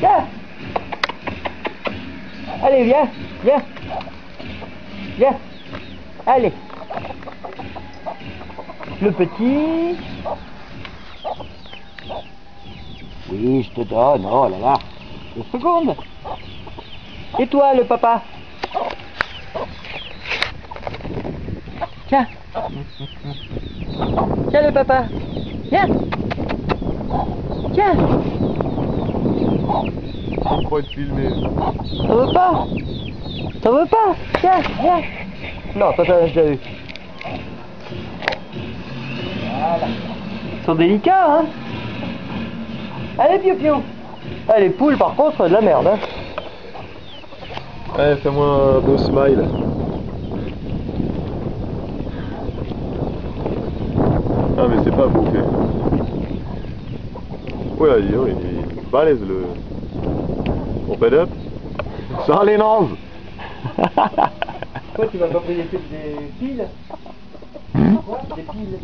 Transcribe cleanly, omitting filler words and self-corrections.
Viens. Allez, viens, viens. Viens. Allez. Le petit. Oui, je te donne. Oh là là. 2 secondes. Et toi, le papa? Tiens. Tiens, le papa. Viens. Tiens. Pourquoi être filmé? T'en veux pas? T'en veux pas? Tiens, viens. Non, toi t'en as déjà eu. Voilà. Ils sont délicats, hein? Allez, Pio-Pio. Ah, les poules, par contre, c'est de la merde, hein? Ouais, fais-moi un beau smile. Ah, mais c'est pas beau fait. Oh là, dis donc, il est balèze le... On fait up. Ça les nanges. Toi, tu vas pas payer des piles? Quoi? Des piles.